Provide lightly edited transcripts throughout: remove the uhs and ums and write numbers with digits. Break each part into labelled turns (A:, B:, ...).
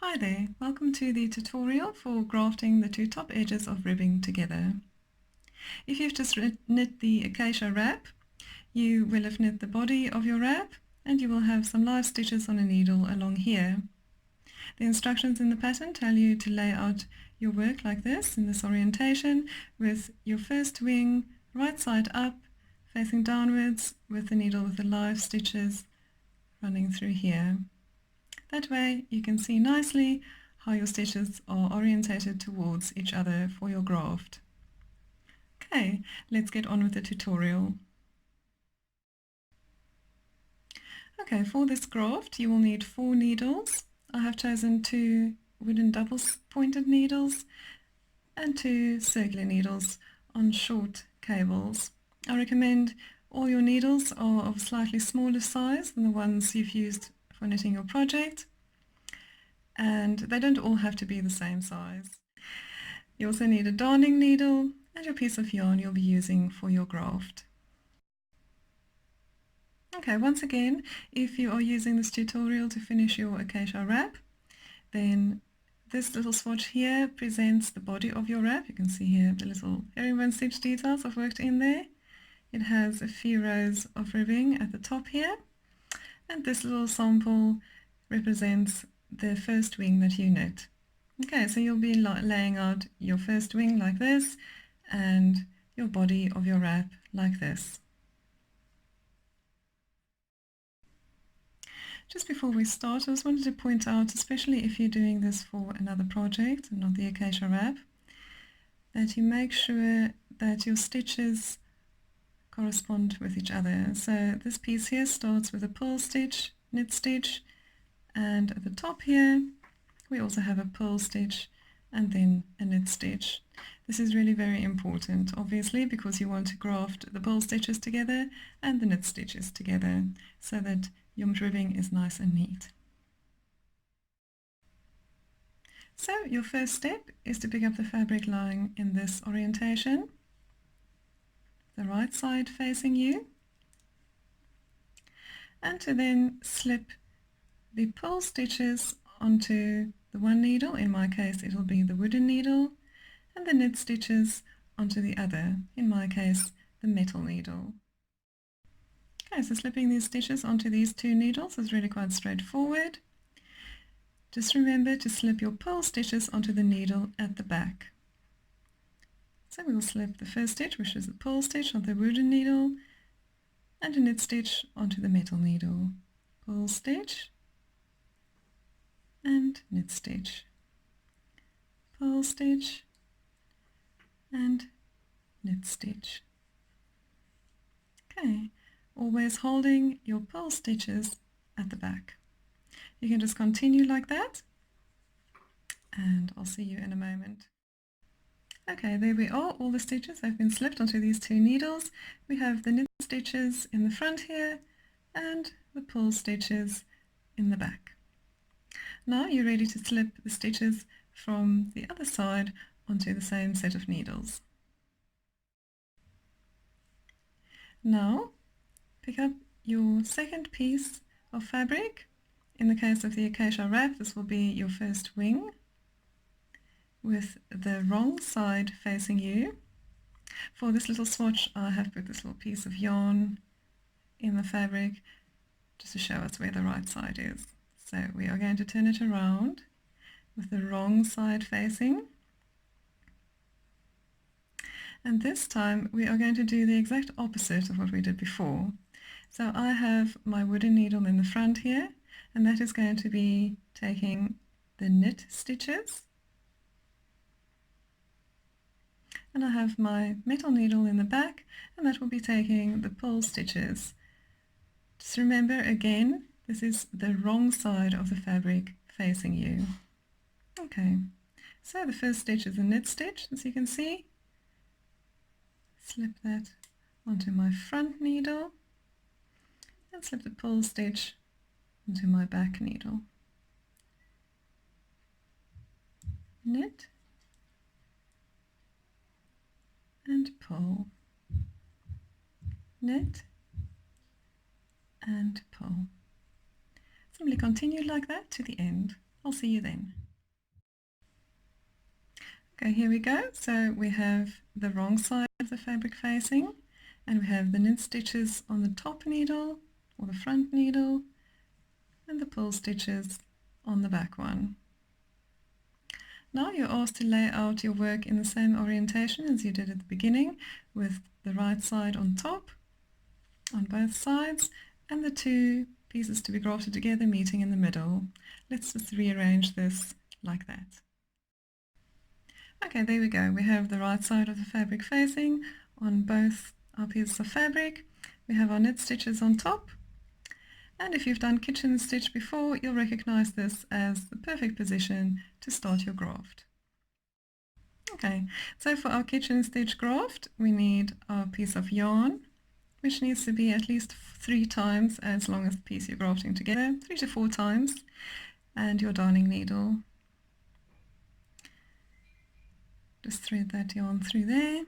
A: Hi there, welcome to the tutorial for grafting the two top edges of ribbing together. If you've just knit the acacia wrap, you will have knit the body of your wrap and you will have some live stitches on a needle along here. The instructions in the pattern tell you to lay out your work like this, in this orientation, with your first wing right side up, facing downwards, with the needle with the live stitches running through here. That way you can see nicely how your stitches are orientated towards each other for your graft. Okay, let's get on with the tutorial. Okay, for this graft you will need 4 needles. I have chosen 2 wooden double pointed needles and 2 circular needles on short cables. I recommend all your needles are of slightly smaller size than the ones you've used for knitting your project, and they don't all have to be the same size. You also need a darning needle and your piece of yarn you'll be using for your graft. Okay, once again, if you are using this tutorial to finish your acacia wrap, then this little swatch here presents the body of your wrap. You can see here the little herringbone stitch details I've worked in there. It has a few rows of ribbing at the top here, and this little sample represents the first wing that you knit. Okay, so you'll be laying out your first wing like this and your body of your wrap like this. Just before we start, I just wanted to point out, especially if you're doing this for another project and not the acacia wrap, that you make sure that your stitches correspond with each other. So this piece here starts with a purl stitch, knit stitch, and at the top here we also have a purl stitch and then a knit stitch. This is really very important, obviously, because you want to graft the purl stitches together and the knit stitches together so that your ribbing is nice and neat. So your first step is to pick up the fabric lying in this orientation, the right side facing you, and to then slip the purl stitches onto the one needle. In my case it will be the wooden needle, and the knit stitches onto the other, in my case the metal needle. Okay, so slipping these stitches onto these 2 needles is really quite straightforward. Just remember to slip your purl stitches onto the needle at the back. So we will slip the first stitch, which is the purl stitch, onto the wooden needle, and a knit stitch onto the metal needle. Purl stitch and knit stitch, purl stitch and knit stitch. Okay, always holding your purl stitches at the back. You can just continue like that, and I'll see you in a moment. Okay, there we are. All the stitches have been slipped onto these 2 needles. We have the knit stitches in the front here and the purl stitches in the back. Now you're ready to slip the stitches from the other side onto the same set of needles. Now pick up your second piece of fabric. In the case of the acacia wrap, this will be your first wing, with the wrong side facing you. For this little swatch I have put this little piece of yarn in the fabric just to show us where the right side is. So we are going to turn it around with the wrong side facing, and this time we are going to do the exact opposite of what we did before. So I have my wooden needle in the front here, and that is going to be taking the knit stitches, and I have my metal needle in the back, and that will be taking the purl stitches. Just remember again, this is the wrong side of the fabric facing you. Okay, so the first stitch is a knit stitch, as you can see. Slip that onto my front needle and slip the purl stitch onto my back needle. Knit and pull, knit and pull. Simply continue like that to the end. I'll see you then. Okay, here we go. So we have the wrong side of the fabric facing, and we have the knit stitches on the top needle or the front needle and the purl stitches on the back one. Now you're asked to lay out your work in the same orientation as you did at the beginning, with the right side on top on both sides and the two pieces to be grafted together meeting in the middle. Let's just rearrange this like that. Okay, there we go. We have the right side of the fabric facing on both our pieces of fabric. We have our knit stitches on top. And if you've done kitchen stitch before, you'll recognize this as the perfect position to start your graft. Okay, so for our kitchen stitch graft, we need our piece of yarn, which needs to be at least 3 times as long as the piece you're grafting together, 3 to 4 times, and your darning needle. Just thread that yarn through there,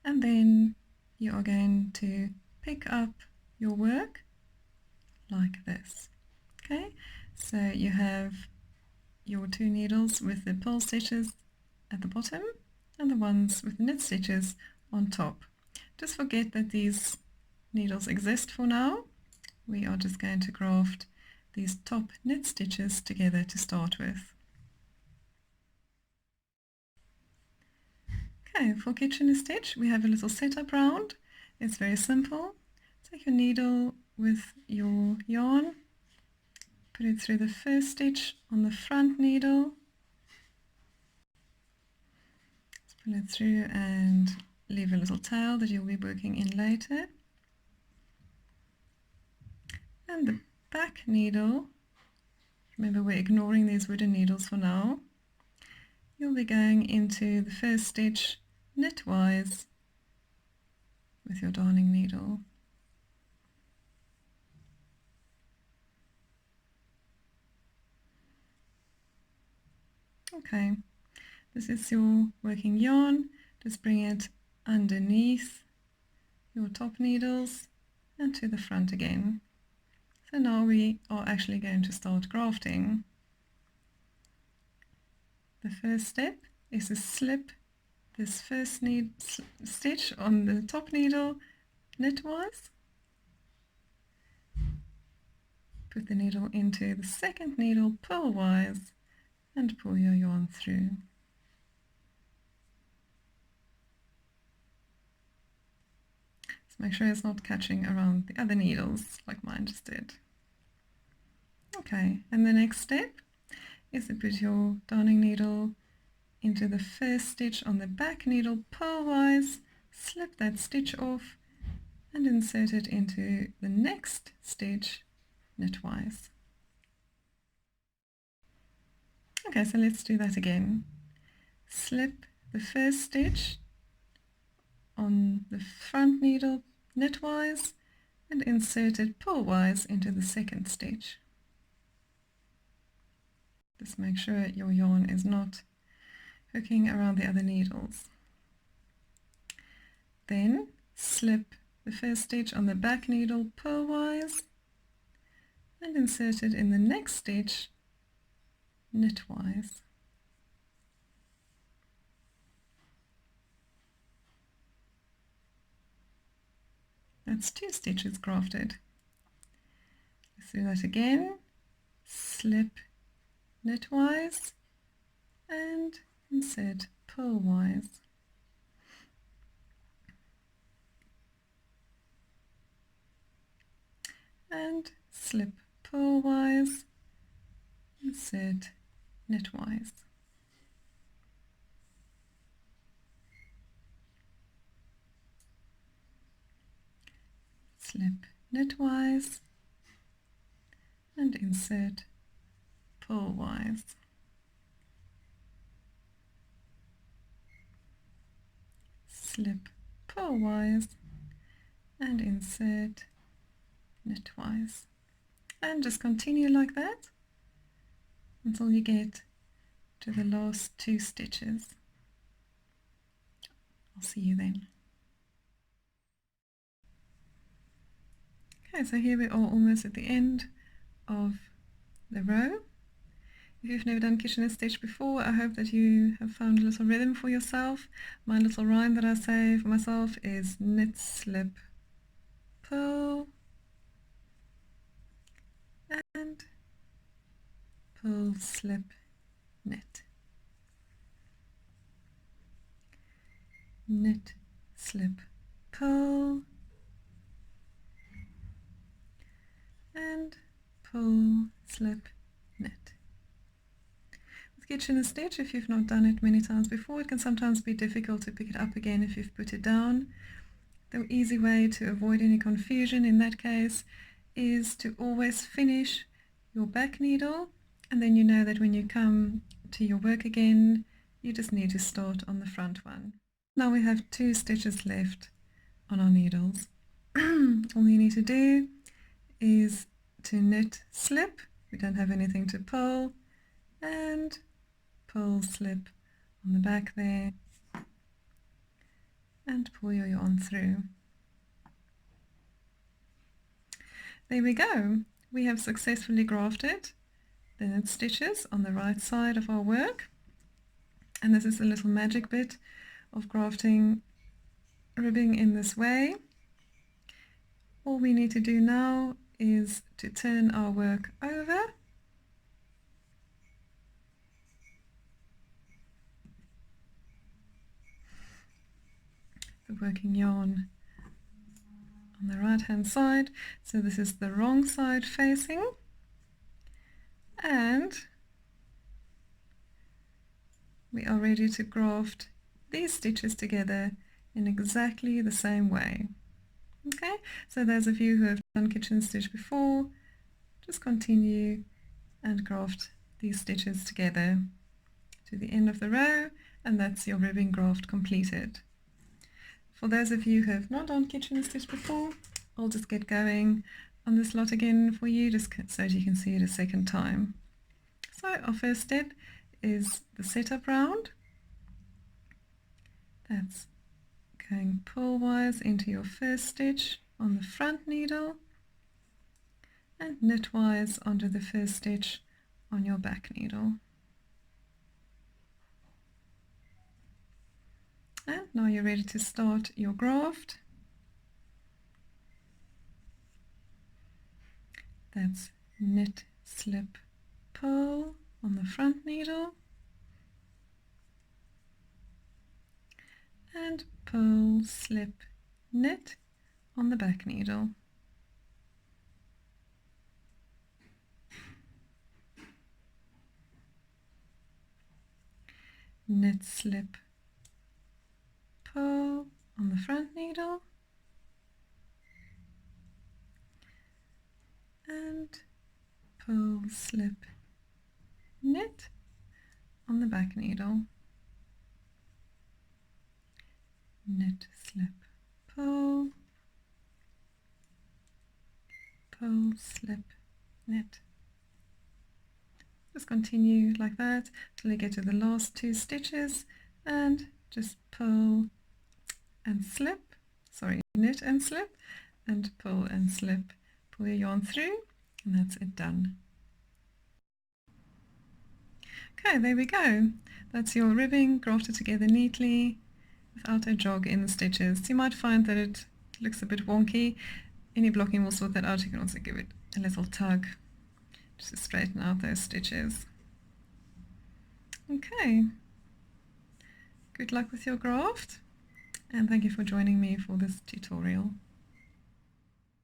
A: and then you are going to pick up your work like this. Okay, so you have your 2 needles with the purl stitches at the bottom and the ones with the knit stitches on top. Just forget that these needles exist for now. We are just going to graft these top knit stitches together to start with. Okay, for kitchen stitch we have a little setup round. It's very simple. Take your needle with your yarn, put it through the first stitch on the front needle, just pull it through and leave a little tail that you'll be working in later. And the back needle, remember we're ignoring these wooden needles for now, you'll be going into the first stitch knitwise with your darning needle. Okay, this is your working yarn. Just bring it underneath your top needles and to the front again. So now we are actually going to start grafting. The first step is to slip this first stitch on the top needle knitwise. Put the needle into the second needle purlwise and pull your yarn through. So make sure it's not catching around the other needles like mine just did. Okay, and the next step is to put your darning needle into the first stitch on the back needle purlwise, slip that stitch off and insert it into the next stitch knitwise. Okay, so let's do that again. Slip the first stitch on the front needle knitwise and insert it purlwise into the second stitch. Just make sure your yarn is not hooking around the other needles. Then slip the first stitch on the back needle purlwise and insert it in the next stitch knitwise. That's 2 stitches grafted. Let's do that again. Slip knitwise and insert purlwise. And slip purlwise, insert knitwise. Slip knitwise and insert purlwise. Slip purlwise and insert knitwise. And just continue like that until you get to the last 2 stitches. I'll see you then. Okay, so here we are almost at the end of the row. If you've never done kitchen stitch before, I hope that you have found a little rhythm for yourself. My little rhyme that I say for myself is knit, slip, pull, and pull, slip, knit. Knit, slip, pull, and pull, slip, knit. With kitchen stitch, if you've not done it many times before, it can sometimes be difficult to pick it up again if you've put it down. The easy way to avoid any confusion in that case is to always finish your back needle, and then you know that when you come to your work again, you just need to start on the front one. Now we have 2 stitches left on our needles. All you need to do is to knit, slip, we don't have anything to pull, and pull, slip on the back there, and pull your yarn through. There we go. We have successfully grafted the knit stitches on the right side of our work, and this is a little magic bit of grafting ribbing in this way. All we need to do now is to turn our work over the working yarn on the right hand side, so this is the wrong side facing, and we are ready to graft these stitches together in exactly the same way. Okay, so those of you who have done kitchen stitch before, just continue and graft these stitches together to the end of the row, and that's your ribbing graft completed. For those of you who have not done kitchen stitch before, I'll just get going on this lot again for you, just so that you can see it a second time. So our first step is the setup round. That's going purlwise into your first stitch on the front needle and knitwise onto the first stitch on your back needle. And now you're ready to start your graft. That's knit, slip, pull on the front needle and pull, slip, knit on the back needle. Knit, slip, pull on the front needle and pull, slip, knit on the back needle. Knit, slip, pull, pull, slip, knit. Just continue like that till you get to the last 2 stitches and just pull and slip, knit and slip, and pull and slip. Pull your yarn through, and that's it done. Okay, there we go. That's your ribbing grafted together neatly without a jog in the stitches. You might find that it looks a bit wonky. Any blocking will sort that out. You can also give it a little tug just to straighten out those stitches. Okay, good luck with your graft, and thank you for joining me for this tutorial.